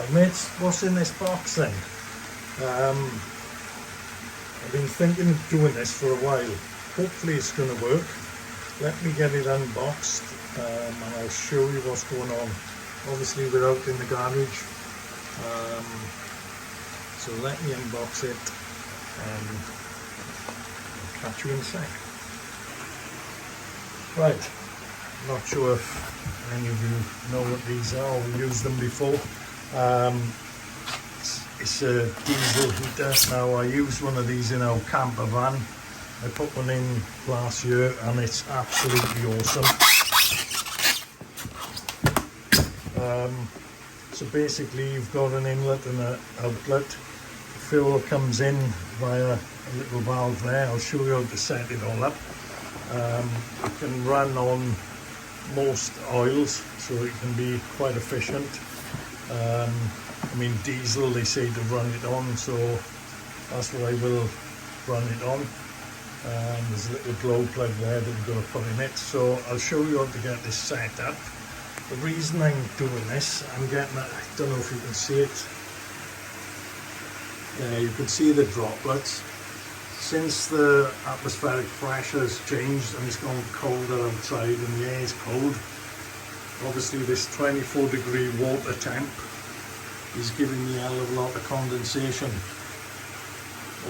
Right mates, what's in this box then? I've been thinking of doing this for a while. Hopefully it's going to work. Let me get it unboxed and I'll show you what's going on. Obviously we're out in the garage, so let me unbox it and I'll catch you in a sec. Right, not sure if any of you know what these are or used them before. It's a diesel heater. Now I used one of these in our camper van. I put one in last year and it's absolutely awesome. So basically you've got an inlet and an outlet. The fuel comes in via a little valve there. I'll show you how to set it all up. It can run on most oils, so it can be quite efficient. I mean diesel they say to run it on, so that's what I will run it on. There's a little glow plug there that we've got to put in it, so I'll show you how to get this set up. The reason I'm doing this, I'm getting, I don't know if you can see it, you can see the droplets. Since the atmospheric pressure has changed and it's gone colder outside and the air is cold, obviously this 24-degree water temp is giving me a hell of a lot of condensation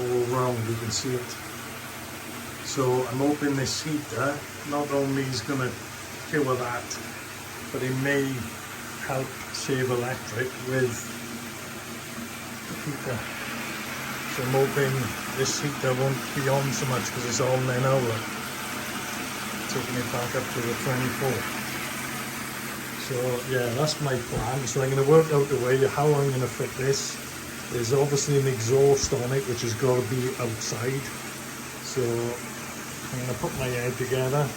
all around, you can see it. So I'm hoping this heater not only is going to cure that, but it may help save electric with the heater. So I'm hoping this heater won't be on so much because it's on there now, look. Taking it back up to the 24. So yeah, that's my plan. So I'm going to work out the way how I'm going to fit this. There's obviously an exhaust on it which has got to be outside. So I'm going to put my head together,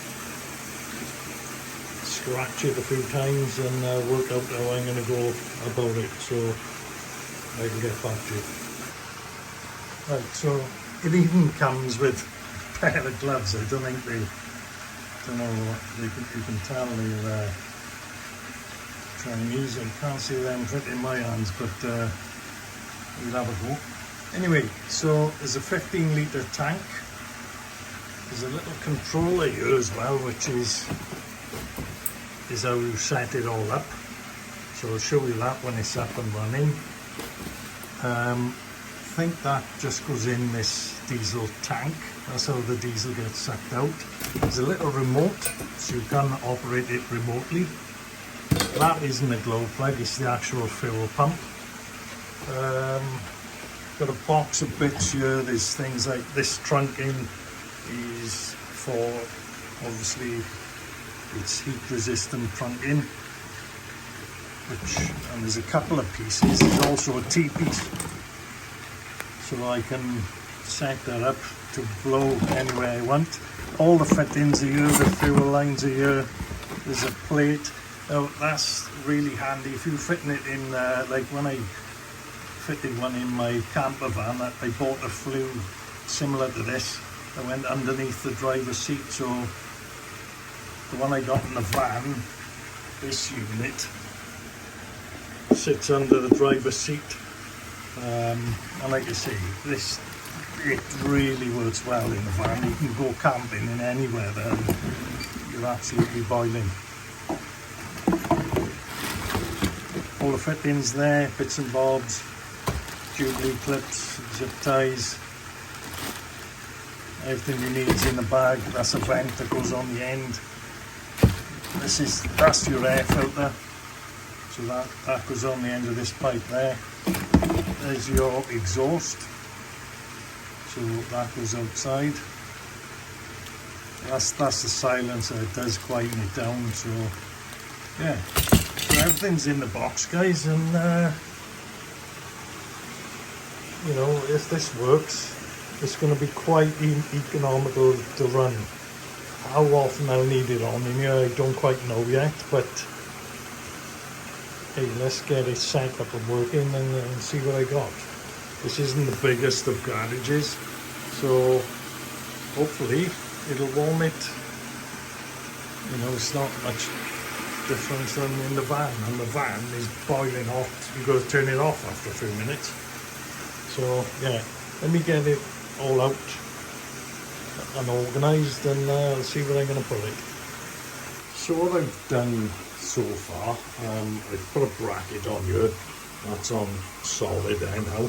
scratch it a few times and work out how I'm going to go about it so I can get back to it. Right, so it even comes with a pair of gloves. I don't think they, don't know, you can tell they're Chinese. You can't see them fit in my hands, but we'll have a go. Anyway, so there's a 15-litre tank. There's a little controller here as well, which is how you set it all up. So I'll show you that when it's up and running. I think that just goes in this diesel tank. That's how the diesel gets sucked out. There's a little remote, so you can operate it remotely. That isn't a glow plug, it's the actual fuel pump. Got a box of bits here. There's things like this trunking is for, obviously, it's heat resistant trunking. And there's a couple of pieces. There's also a T-piece. So I can set that up to blow anywhere I want. All the fittings are here, the fuel lines are here. There's a plate. Now that's really handy if you're fitting it in, like when I fitted one in my camper van, I bought a flue similar to this. I went underneath the driver's seat, so the one I got in the van, this unit, sits under the driver's seat. And like I say, it really works well in the van. You can go camping in any weather and you're absolutely boiling. All the fittings there, bits and bobs, jubilee clips, zip ties, everything you need is in the bag. That's a vent that goes on the end. That's your air filter, so that goes on the end of this pipe there. There's your exhaust, so that goes outside. That's the silencer, it does quieten it down. So yeah, so everything's in the box, guys, and you know, if this works, it's going to be quite economical to run. How often I'll need it on in here, I don't quite know yet, but hey, let's get it set up and working and see what I got. This isn't the biggest of garages, so hopefully it'll warm it. You know, it's not much difference than in the van, and the van is boiling hot. You've got to turn it off after a few minutes. So yeah, let me get it all out and organised, and I'll see where I'm going to put it. So what I've done so far, I've put a bracket on here, that's on solid there now.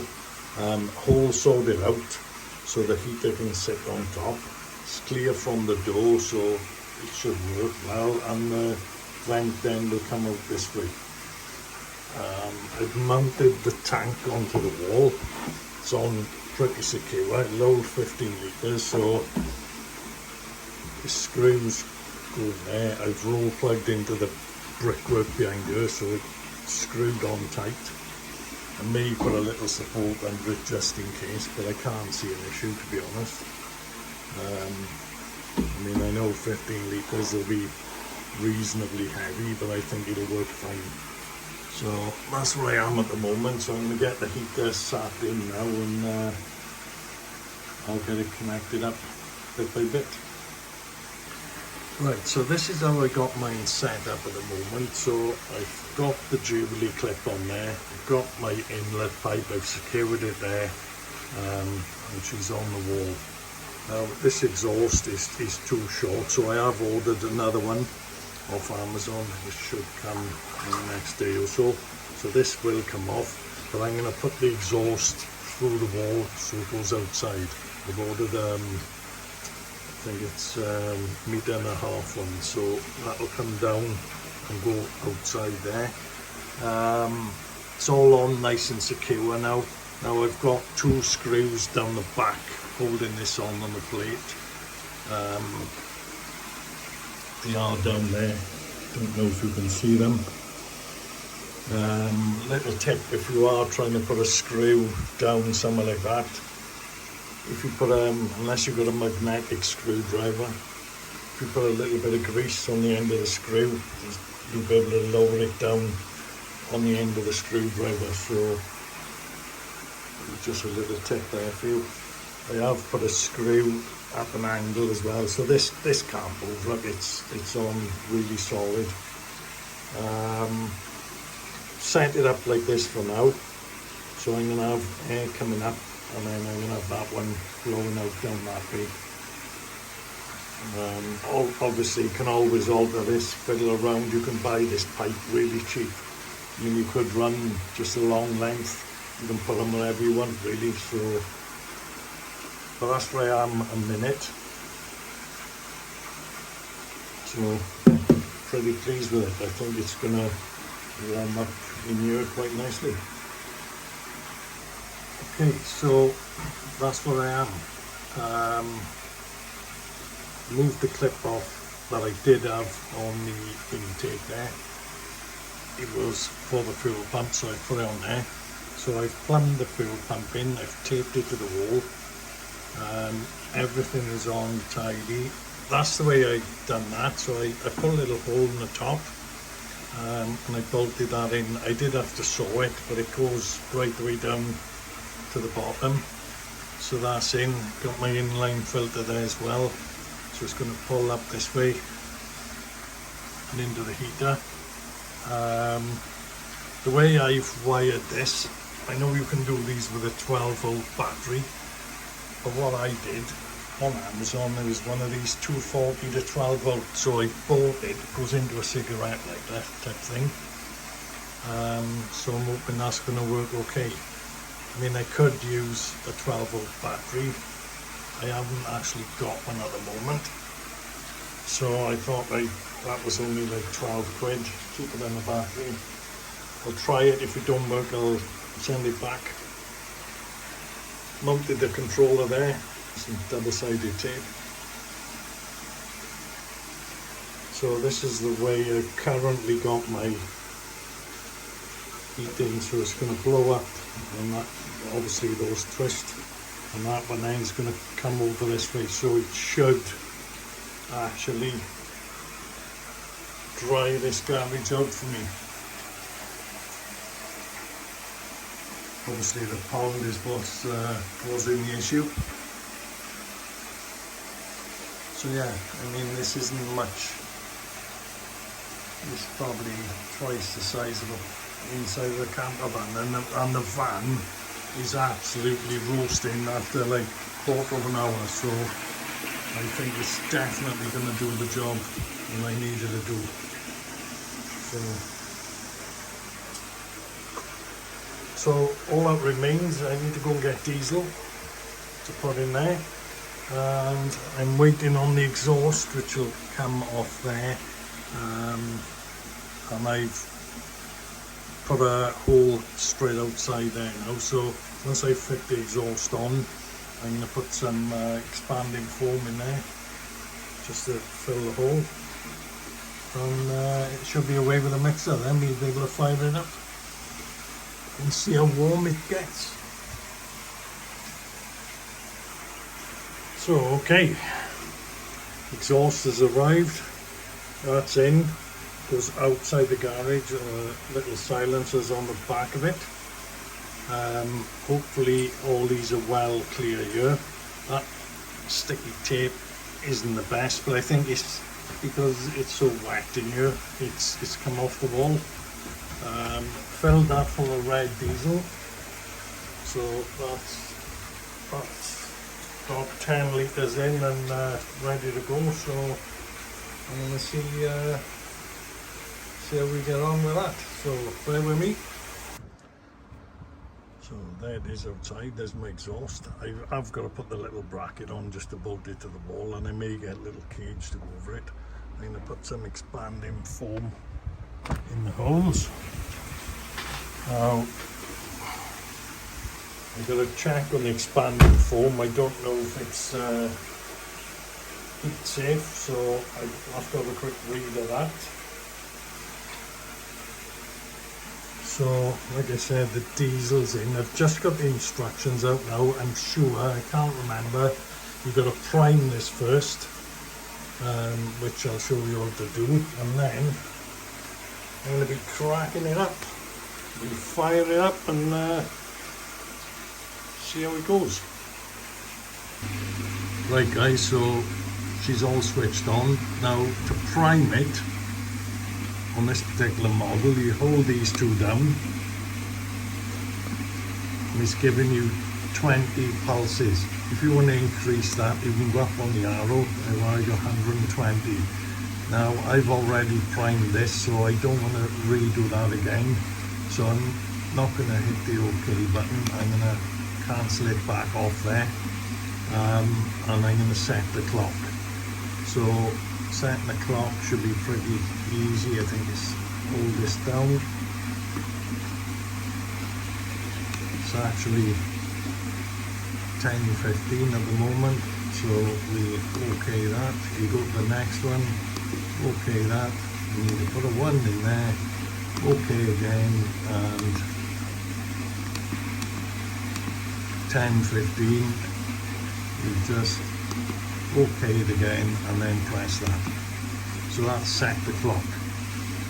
Hole sawed it out so the heater can sit on top. It's clear from the door, so it should work well, and the vent then will come out this way. I've mounted the tank onto the wall. It's on pretty secure, load 15 litres, so the screws go in there. I've roll plugged into the brickwork behind here, so it's screwed on tight. I may put a little support under it just in case, but I can't see an issue, to be honest. I mean, I know 15 litres will be reasonably heavy, but I think it'll work fine. So that's where I am at the moment. So I'm going to get the heater sat in now, and I'll get it connected up bit by bit. Right, so this is how I got mine set up at the moment. So I've got the Jubilee clip on there, I've got my inlet pipe, I've secured it there, and she's on the wall. Now this exhaust is too short, so I have ordered another one off Amazon. It should come in the next day or so. So this will come off, but I'm going to put the exhaust through the wall so it goes outside. I've ordered I think it's £1.5 meter one, so that'll come down and go outside there. It's all on nice and secure now. Now I've got 2 screws down the back holding this on the plate. They are down there, don't know if you can see them. Little tip, if you are trying to put a screw down somewhere like that, if you put unless you've got a magnetic screwdriver, if you put a little bit of grease on the end of the screw, you'll be able to lower it down on the end of the screwdriver. So just a little tip there for you. I have put a screw at an angle as well, so this can't move. Look, it's on really solid. Set it up like this for now. So I'm going to have air coming up, and then I'm going to have that one blowing out down that way. Obviously you can always alter this, fiddle around. You can buy this pipe really cheap. I mean, you could run just a long length, you can put them wherever you want really. So, but that's where I am a minute. So pretty pleased with it. I think it's going to warm up in here quite nicely. Okay, so that's where I am. Moved the clip off that I did have on the intake there. It was for the fuel pump, so I put it on there. So I've plumbed the fuel pump in, I've taped it to the wall. Everything is on tidy. That's the way I've done that. So I put a little hole in the top, and I bolted that in. I did have to saw it, but it goes right the way down to the bottom. So that's in. Got my inline filter there as well. So it's going to pull up this way and into the heater. The way I've wired this, I know you can do these with a 12-volt battery, but what I did on Amazon, there was one of these 240 to 12 volt, so I bought it. It goes into a cigarette lighter type thing. So I'm hoping that's going to work okay. I mean, I could use a 12 volt battery. I haven't actually got one at the moment, so I thought that was only like 12 quid, cheaper than a battery. I'll try it. If it don't work, I'll send it back. Mounted the controller there, some double-sided tape. So this is the way I currently got my heating. So it's going to blow up, and that obviously those twist, and that one then is going to come over this way, so it should actually dry this garbage out for me. Obviously the pound is what's causing the issue. So yeah, I mean, this isn't much It's probably twice the size of the inside of the camper van, and the van is absolutely roasting after like quarter of an hour, so I think it's definitely going to do the job that I needed to do. So all that remains, I need to go and get diesel to put in there, and I'm waiting on the exhaust which will come off there, and I've put a hole straight outside there now, so once I fit the exhaust on, I'm going to put some expanding foam in there just to fill the hole, and it should be away with the mixer. Then we'll be able to fire it up and see how warm it gets. So okay, exhaust has arrived, that's in, goes outside the garage, little silencers on the back of it. Hopefully all these are well clear here. That sticky tape isn't the best, but I think it's because it's so wet in here, it's come off the wall. Filled that full of red diesel, so that's got 10 litres in and ready to go, so I'm going to see how we get on with that, so bear with me. So there it is outside, there's my exhaust. I've got to put the little bracket on just to bolt it to the wall, and I may get a little cage to go over it. I'm going to put some expanding foam in the holes. Now, I've got to check on the expanding foam. I don't know if it's heat safe, so I'll have to have a quick read of that. So, like I said, the diesel's in. I've just got the instructions out now. I'm sure, I can't remember, you've got to prime this first, which I'll show you how to do, and then I'm going to be cracking it up. We'll fire it up and see how it goes. Right guys, so she's all switched on. Now to prime it, on this particular model, you hold these two down and it's giving you 20 pulses. If you want to increase that, you can go up on the arrow and ride 120. Now I've already primed this, so I don't want to redo that again. So I'm not going to hit the OK button. I'm going to cancel it back off there, and I'm going to set the clock. So setting the clock should be pretty easy. I think it's hold this down. It's actually 10:15 at the moment, so we OK that. You go to the next one, OK that. You need to put a 1 in there. OK again, and 10:15, you just OK it again and then press that. So that's set the clock.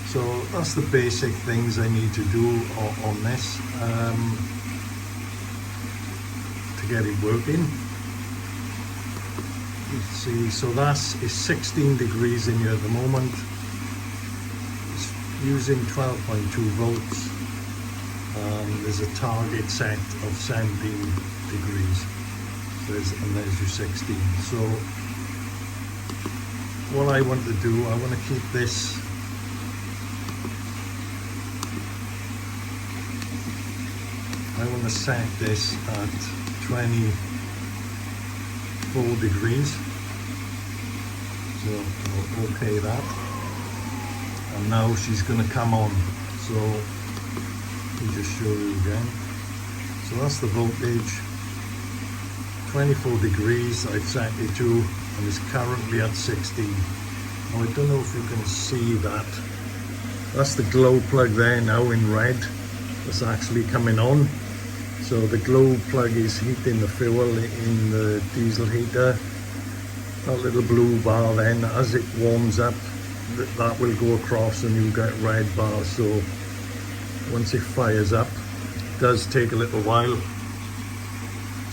So that's the basic things I need to do on this to get it working. You see, so that's 16 degrees in here at the moment. Using 12.2 volts, there's a target set of 17 degrees, and there's your 16. So what I want to do, I want to keep this set this at 24 degrees, so I'll OK that. And now she's going to come on, so let me just show you again. So that's the voltage, 24 degrees I've set it to, and it's currently at 16. Now I don't know if you can see that. That's the glow plug there now in red. That's actually coming on. So the glow plug is heating the fuel in the diesel heater. That little blue bar then, as it warms up, that will go across and you get red bars. So once it fires up, it does take a little while,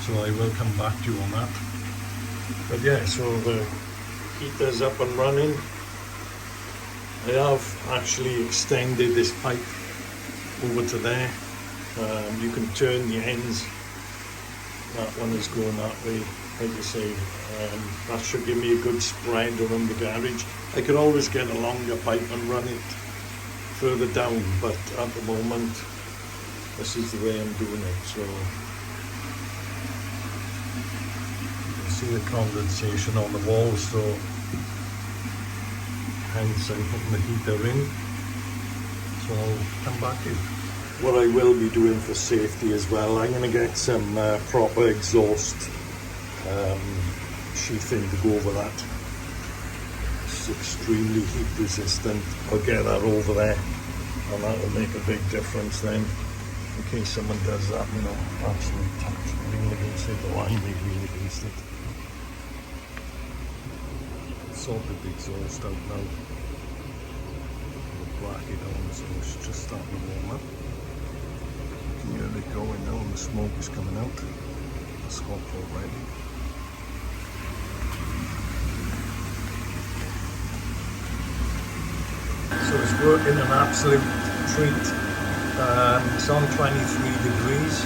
so I will come back to you on that. But yeah, so the heater's up and running, I have actually extended this pipe over to there. You can turn the ends. That one is going that way, like I say. That should give me a good spread around the garage. I could always get a longer pipe and run it further down, but at the moment this is the way I'm doing it. So you can see the condensation on the walls, so hence I'm putting the heater in. So I'll come back in. What I will be doing for safety as well, I'm going to get some proper exhaust sheathing to go over that. It's extremely heat resistant. I'll get that over there, and that will make a big difference then, in case someone does that, you know, absolute touch, lean against it, or I may lean against it. Sorted the exhaust out now. Black it on, so it's just starting to warm up. You can hear it going now, and the smoke is coming out. It's hot already. So it's working an absolute treat. It's on 23 degrees.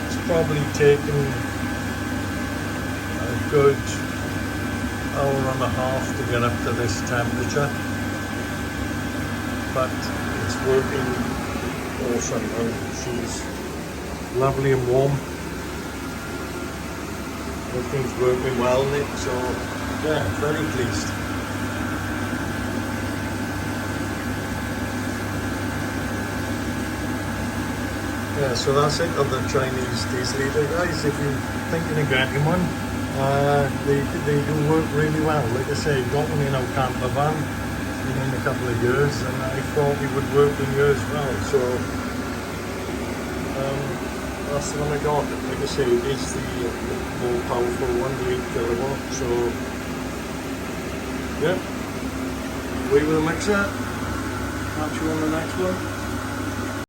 It's probably taken a good hour and a half to get up to this temperature, but it's working awesome. She's lovely and warm. Everything's working well in it, so yeah, very pleased. Yeah, so that's it of the Chinese diesel heater, guys. If you're thinking of getting one, they do work really well. Like I say, got one in our camper van in a couple of years, and I thought it would work in here as well. So that's the one I got. Like I say, it is the more powerful one, the 8 kilowatt. So yeah, away with the mixer. Catch you on the next one.